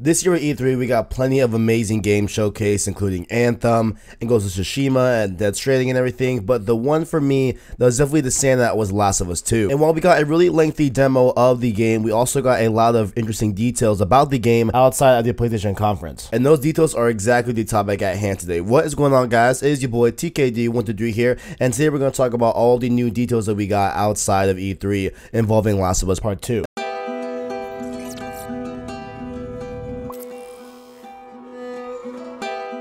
This year at E3, we got plenty of amazing games showcased, including Anthem, and Ghost of Tsushima, and Death Stranding and everything, but the one for me that was definitely the standout was Last of Us 2. And while we got a really lengthy demo of the game, we also got a lot of interesting details about the game outside of the PlayStation conference. And those details are exactly the topic at hand today. What is going on, guys? It is your boy TKD123 here, and today we're going to talk about all the new details that we got outside of E3 involving Last of Us Part 2.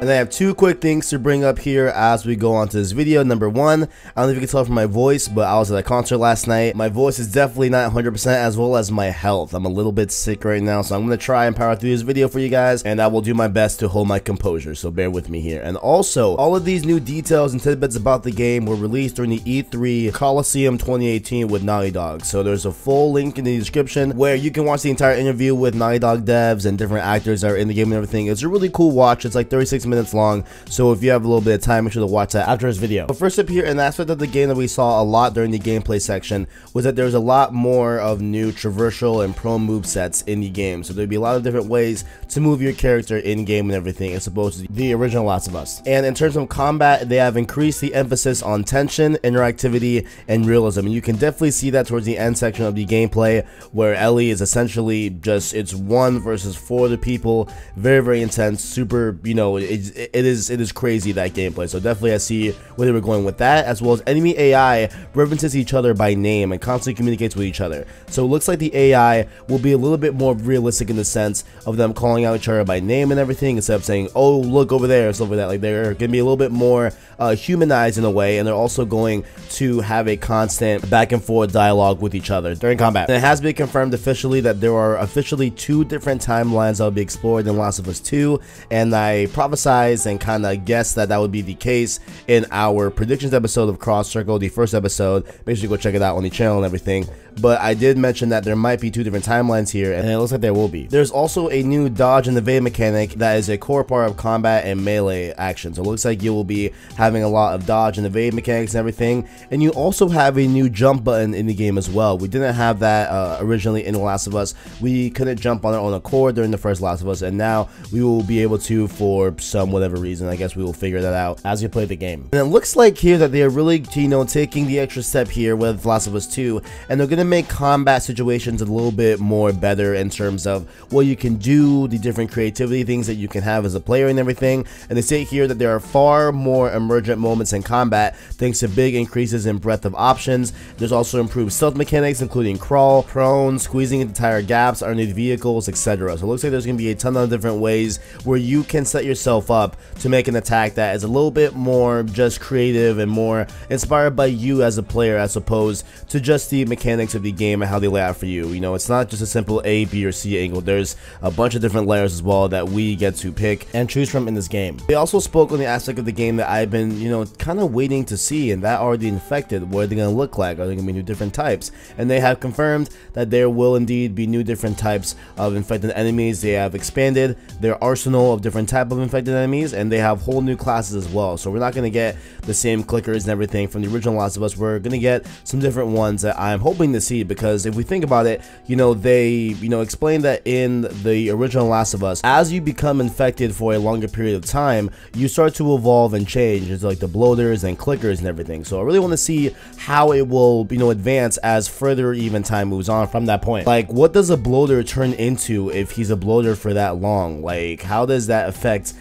And I have two quick things to bring up here as we go on to this video. Number one, I don't know if you can tell from my voice, but I was at a concert last night. My voice is definitely not 100%, as well as my health. I'm a little bit sick right now, so I'm going to try and power through this video for you guys, and I will do my best to hold my composure, so bear with me here. And also, all of these new details and tidbits about the game were released during the E3 Coliseum 2018 with Naughty Dog. So there's a full link in the description where you can watch the entire interview with Naughty Dog devs and different actors that are in the game and everything. It's a really cool watch. It's like 36 minutes long, so if you have a little bit of time, make sure to watch that after this video. But first up here, an aspect of the game that we saw a lot during the gameplay section was that there's a lot more of new traversal and prone movesets in the game. So there'd be a lot of different ways to move your character in game and everything, as opposed to the original Last of Us. And in terms of combat, they have increased the emphasis on tension, interactivity, and realism. And you can definitely see that towards the end section of the gameplay, where Ellie is essentially just, it's 1 versus 4 other people, very, very intense, super, you know, it is crazy, that gameplay. So definitely I see where they were going with that, as well as enemy AI references each other by name and constantly communicates with each other. So it looks like the AI will be a little bit more realistic in the sense of them calling out each other by name and everything, instead of saying, oh, look over there, stuff like that. Like, they're gonna be a little bit more humanized in a way, and they're also going to have a constant back and forth dialogue with each other during combat. And it has been confirmed officially that there are officially 2 different timelines that will be explored in Last of Us 2, and I prophesized and kind of guessed that that would be the case in our predictions episode of Cross Circle, the first episode. Make sure you go check it out on the channel and everything. But I did mention that there might be 2 different timelines here, and it looks like there will be. There's also a new dodge and evade mechanic that is a core part of combat and melee action. So it looks like you will be having a lot of dodge and evade mechanics and everything. And you also have a new jump button in the game as well. We didn't have that originally in The Last of Us. We couldn't jump on our own accord during the first Last of Us, and now we will be able to for some whatever reason. I guess we will figure that out as we play the game. And it looks like here that they are really, you know, taking the extra step here with Last of Us 2, and they're going to make combat situations a little bit more better in terms of what you can do, the different creativity things that you can have as a player and everything. And they say here that there are far more emergent moments in combat thanks to big increases in breadth of options. There's also improved stealth mechanics, including crawl, prone, squeezing into tire gaps underneath vehicles, etc. So it looks like there's going to be a ton of different ways where you can set yourself up to make an attack that is a little bit more just creative and more inspired by you as a player, as opposed to just the mechanics of the game and how they lay out for you. You know, it's not just a simple A, B, or C angle. There's a bunch of different layers as well that we get to pick and choose from in this game. They also spoke on the aspect of the game that I've been, you know, kind of waiting to see, and that are the infected. What are they going to look like? Are they going to be new different types? And they have confirmed that there will indeed be new different types of infected enemies. They have expanded their arsenal of different type of infected enemies, and they have whole new classes as well. So we're not going to get the same clickers and everything from the original Last of Us. We're going to get some different ones that I'm hoping to see, because if we think about it, you know, they, you know, explained that in the original Last of Us, as you become infected for a longer period of time, you start to evolve and change. It's like the bloaters and clickers and everything. So I really want to see how it will, you know, advance as further even time moves on from that point. Like, what does a bloater turn into if he's a bloater for that long? Like, how does that affect,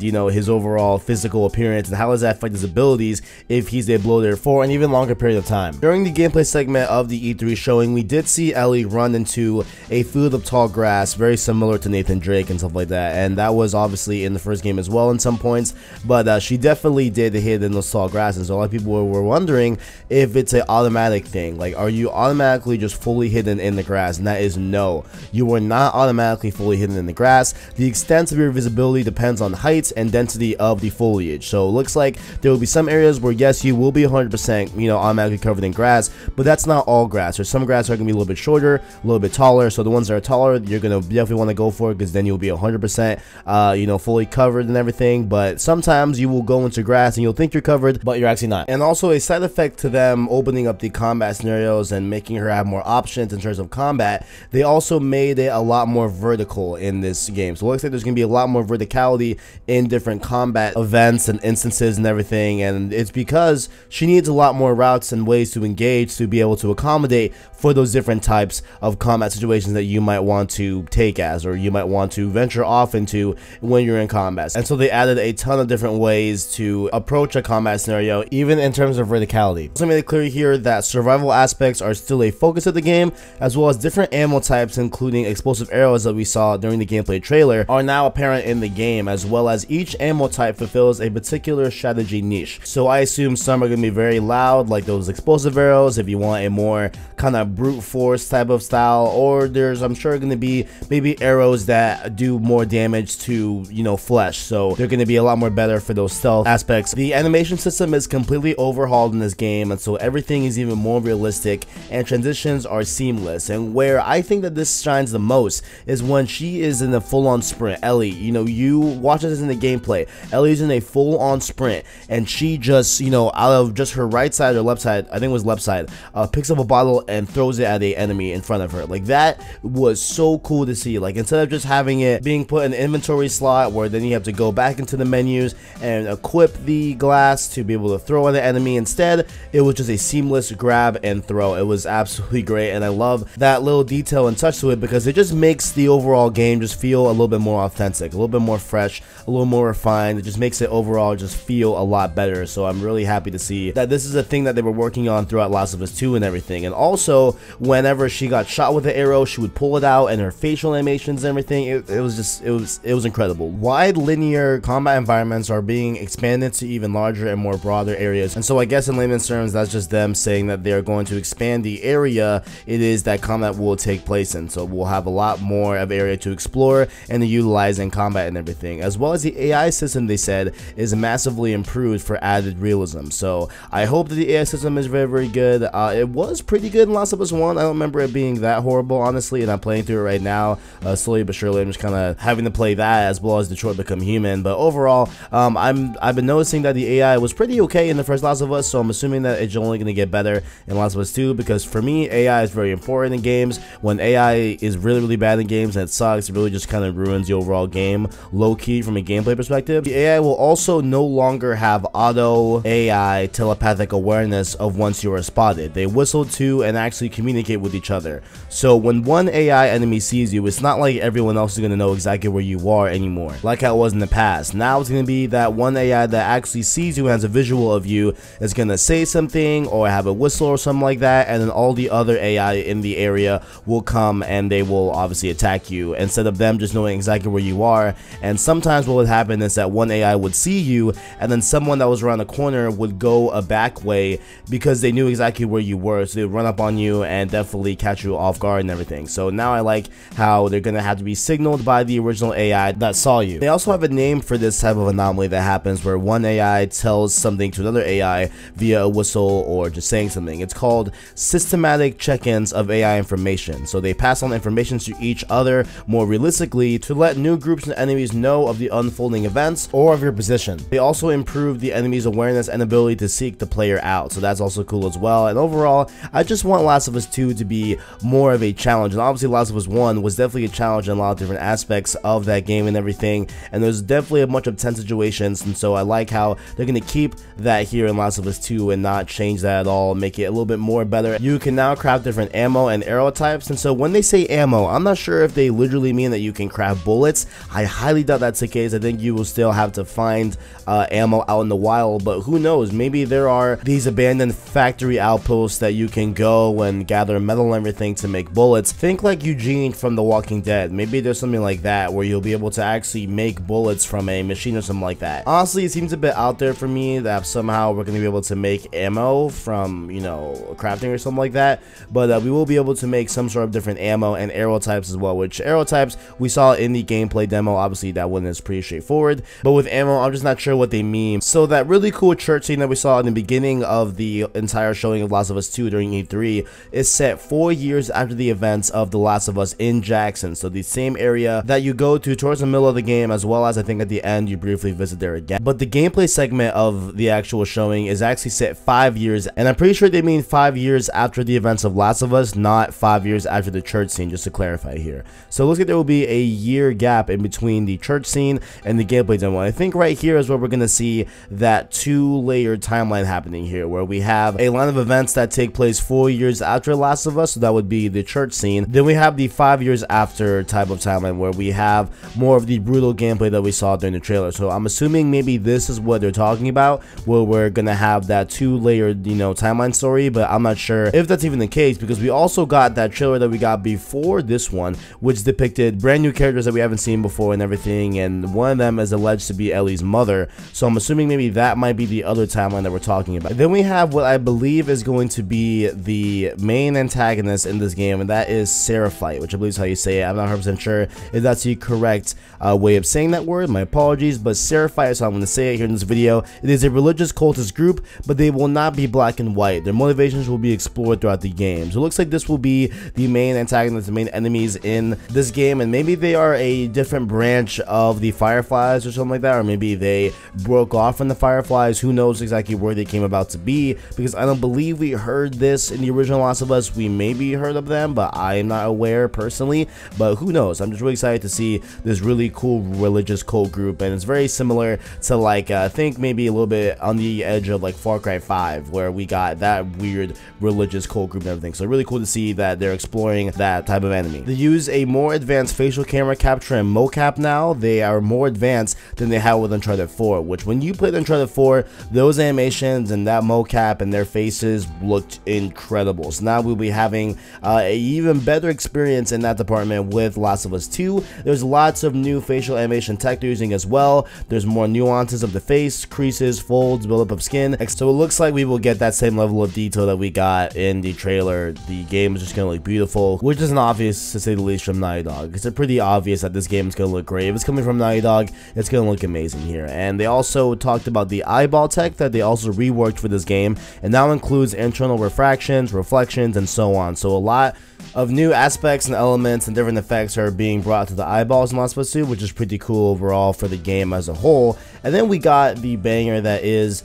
you know, his overall physical appearance, and how does that affect his abilities if he's a bloater for an even longer period of time? During the gameplay segment of the E3 showing, we did see Ellie run into a field of tall grass, very similar to Nathan Drake and stuff like that, and that was obviously in the first game as well in some points, but she definitely did hit in those tall grasses. So a lot of people were wondering if it's an automatic thing. Like, are you automatically just fully hidden in the grass? And that is no, you are not automatically fully hidden in the grass. The extent of your visibility depends on height and density of the foliage. So it looks like there will be some areas where yes, you will be 100%, you know, automatically covered in grass, but that's not all grass. There's some grass that are going to be a little bit shorter, a little bit taller. So the ones that are taller, you're going to definitely want to go for it, because then you'll be 100%, you know, fully covered and everything. But sometimes you will go into grass and you'll think you're covered, but you're actually not. And also a side effect to them opening up the combat scenarios and making her have more options in terms of combat, they also made it a lot more vertical in this game. So it looks like there's going to be a lot more verticality in different combat events and instances and everything, and it's because she needs a lot more routes and ways to engage to be able to accommodate for those different types of combat situations that you might want to take as, or you might want to venture off into when you're in combat. And so they added a ton of different ways to approach a combat scenario, even in terms of verticality. Also made it clear here that survival aspects are still a focus of the game, as well as different ammo types, including explosive arrows that we saw during the gameplay trailer, are now apparent in the game, as well as each ammo type fulfills a particular strategy niche. So I assume some are going to be very loud, like those explosive arrows, if you want a more kind of brute force type of style, or there's, I'm sure, going to be maybe arrows that do more damage to, you know, flesh, so they're going to be a lot more better for those stealth aspects. The animation system is completely overhauled in this game, and so everything is even more realistic and transitions are seamless. And where I think that this shines the most is when she is in a full-on sprint. Ellie, you know, you watch this in the gameplay, Ellie's in a full-on sprint, and she just, you know, out of just her right side or left side, I think it was left side, picks up a bottle and throws it at a enemy in front of her. Like, that was so cool to see. Like, instead of just having it being put in an inventory slot where then you have to go back into the menus and equip the glass to be able to throw at the enemy, instead it was just a seamless grab and throw. It was absolutely great, and I love that little detail and touch to it, because it just makes the overall game just feel a little bit more authentic, a little bit more fresh, a little more refined. It just makes it overall just feel a lot better. So I'm really happy to see that this is a thing that they were working on throughout Last of Us 2 and everything. And also, whenever she got shot with the arrow, she would pull it out, and her facial animations and everything, it was incredible. Wide linear combat environments are being expanded to even larger and more broader areas, and so I guess in layman's terms, that's just them saying that they're going to expand the area it is that combat will take place in. So we'll have a lot more of area to explore and to utilize in combat and everything, as well as the AI system, they said, is massively improved for added realism. So I hope that the AI system is very, very good. It was pretty good in Last of Us 1. I don't remember it being that horrible, honestly, and I'm playing through it right now, slowly but surely. I'm just kind of having to play that as well as Detroit Become Human. But overall, I've been noticing that the AI was pretty okay in the first Last of Us, so I'm assuming that it's only going to get better in Last of Us 2, because for me, AI is very important in games. When AI is really, really bad in games and it sucks, it really just kind of ruins the overall game, low-key, from a gameplay perspective. The AI will also no longer have auto AI telepathic awareness of once you are spotted. They whistle to and actually communicate with each other. So when one AI enemy sees you, it's not like everyone else is going to know exactly where you are anymore, like how it was in the past. Now it's going to be that one AI that actually sees you and has a visual of you is going to say something or have a whistle or something like that, and then all the other AI in the area will come and they will obviously attack you, instead of them just knowing exactly where you are. And sometimes what would happen is that one AI would see you, and then someone that was around the corner would go a back way because they knew exactly where you were, so they would run up on you and definitely catch you off guard and everything. So now I like how they're going to have to be signaled by the original AI that saw you. They also have a name for this type of anomaly that happens where one AI tells something to another AI via a whistle or just saying something. It's called systematic check-ins of AI information. So they pass on information to each other more realistically to let new groups and enemies know of the unfolding events or of your position. They also improve the enemy's awareness and ability to seek the player out, so that's also cool as well. And overall, I just want Last of Us 2 to be more of a challenge, and obviously Last of Us 1 was definitely a challenge in a lot of different aspects of that game and everything, and there's definitely a bunch of tense situations, and so I like how they're going to keep that here in Last of Us 2 and not change that at all, make it a little bit more better. You can now craft different ammo and arrow types, and so when they say ammo, I'm not sure if they literally mean that you can craft bullets. I highly doubt that's the case. I think you will still have to find ammo out in the wild, but who knows, maybe there are these abandoned factory outposts that you can go and gather metal and everything to make bullets. Think like Eugene from The Walking Dead. Maybe there's something like that where you'll be able to actually make bullets from a machine or something like that. Honestly, it seems a bit out there for me that somehow we're going to be able to make ammo from, you know, crafting or something like that, but we will be able to make some sort of different ammo and arrow types as well, which arrow types we saw in the gameplay demo. Obviously that one is pretty straightforward. But with ammo, I'm just not sure what they mean. So that really cool church scene that we saw in the beginning of the entire showing of Last of Us 2 during E3 is set 4 years after the events of The Last of Us in Jackson. So the same area that you go to towards the middle of the game, as well as I think at the end you briefly visit there again. But the gameplay segment of the actual showing is actually set 5 years, and I'm pretty sure they mean 5 years after the events of Last of Us, not 5 years after the church scene, just to clarify here. So it looks like there will be a year gap in between the church scene and the gameplay demo. I think right here is where we're going to see that 2-layered timeline happening here, where we have a line of events that take place 4 years after Last of Us, so that would be the church scene. Then we have the 5 years after type of timeline, where we have more of the brutal gameplay that we saw during the trailer. So I'm assuming maybe this is what they're talking about, where we're going to have that 2-layered, you know, timeline story, but I'm not sure if that's even the case, because we also got that trailer that we got before this one, which depicted brand new characters that we haven't seen before and everything, and one of them is alleged to be Ellie's mother. So I'm assuming maybe that might be the other timeline that we're talking about. Then we have what I believe is going to be the main antagonist in this game, and that is SERAPHITE, which I believe is how you say it. I'm not 100% sure if that's the correct way of saying that word. My apologies, but SERAPHITE, so I'm going to say it here in this video. It is a religious cultist group, but they will not be black and white. Their motivations will be explored throughout the game. So it looks like this will be the main antagonist, the main enemies in this game, and maybe they are a different branch of the Fireflies or something like that, or maybe they broke off from the Fireflies. Who knows exactly where they came about to be, because I don't believe we heard this in the original Last of Us. We maybe heard of them, but I am not aware personally, but who knows. I'm just really excited to see this really cool religious cult group, and it's very similar to, like, I think maybe a little bit on the edge of like Far Cry 5, where we got that weird religious cult group and everything. So really cool to see that they're exploring that type of enemy. They use a more advanced facial camera capture and mocap now. They are more advanced than they had with Uncharted 4, which when you played Uncharted 4, those animations and that mocap and their faces looked incredible. So now we'll be having a even better experience in that department with Last of Us 2. There's lots of new facial animation tech they're using as well. There's more nuances of the face, creases, folds, buildup of skin. So it looks like we will get that same level of detail that we got in the trailer. The game is just going to look beautiful, which isn't obvious to say the least from Naughty Dog. It's pretty obvious that this game is going to look great. If it's coming from Naughty Dog, it's going to look amazing here. And they also talked about the eyeball tech that they also reworked for this game, and now includes internal refractions, reflections, and so on. So a lot of new aspects and elements and different effects are being brought to the eyeballs in Last of Us 2, which is pretty cool overall for the game as a whole. And then we got the banger that is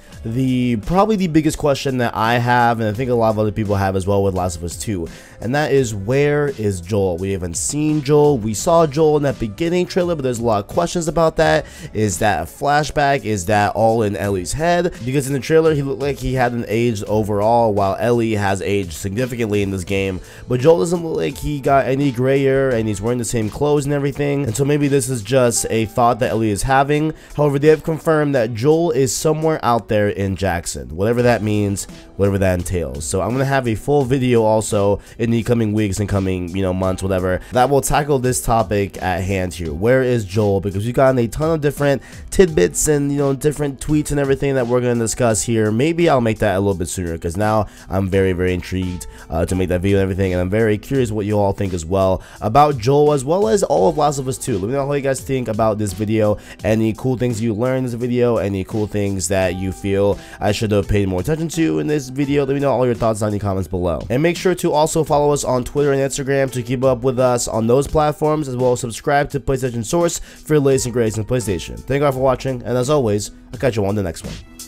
probably the biggest question that I have, and I think a lot of other people have as well with Last of Us 2, and that is, where is Joel? We haven't seen Joel. We saw Joel in that beginning trailer, but there's a lot of questions about that. Is that a flashback? Is that all in Ellie's head? Because in the trailer he looked like he hadn't aged overall, while Ellie has aged significantly in this game, but Joel doesn't look like he got any grayer, and he's wearing the same clothes and everything. And so maybe this is just a thought that Ellie is having. However, they have confirmed that Joel is somewhere out there in Jackson, whatever that means, whatever that entails. So I'm gonna have a full video also in the coming weeks and coming, you know, months, whatever, that will tackle this topic at hand here. Where is Joel? Because we've gotten a ton of different tidbits and, you know, different tweets and everything that we're gonna discuss here. Maybe I'll make that a little bit sooner, because now I'm very, very intrigued to make that video and everything, and I'm very curious what you all think as well about Joel, as well as all of Last of Us 2. Let me know how you guys think about this video, any cool things you learned in this video, any cool things that you feel I should have paid more attention to in this video. Let me know all your thoughts in the comments below, and make sure to also follow us on Twitter and Instagram to keep up with us on those platforms, as well as subscribe to PlayStation Source for your latest and greatest in PlayStation. Thank you all for watching, and as always, I'll catch you on the next one.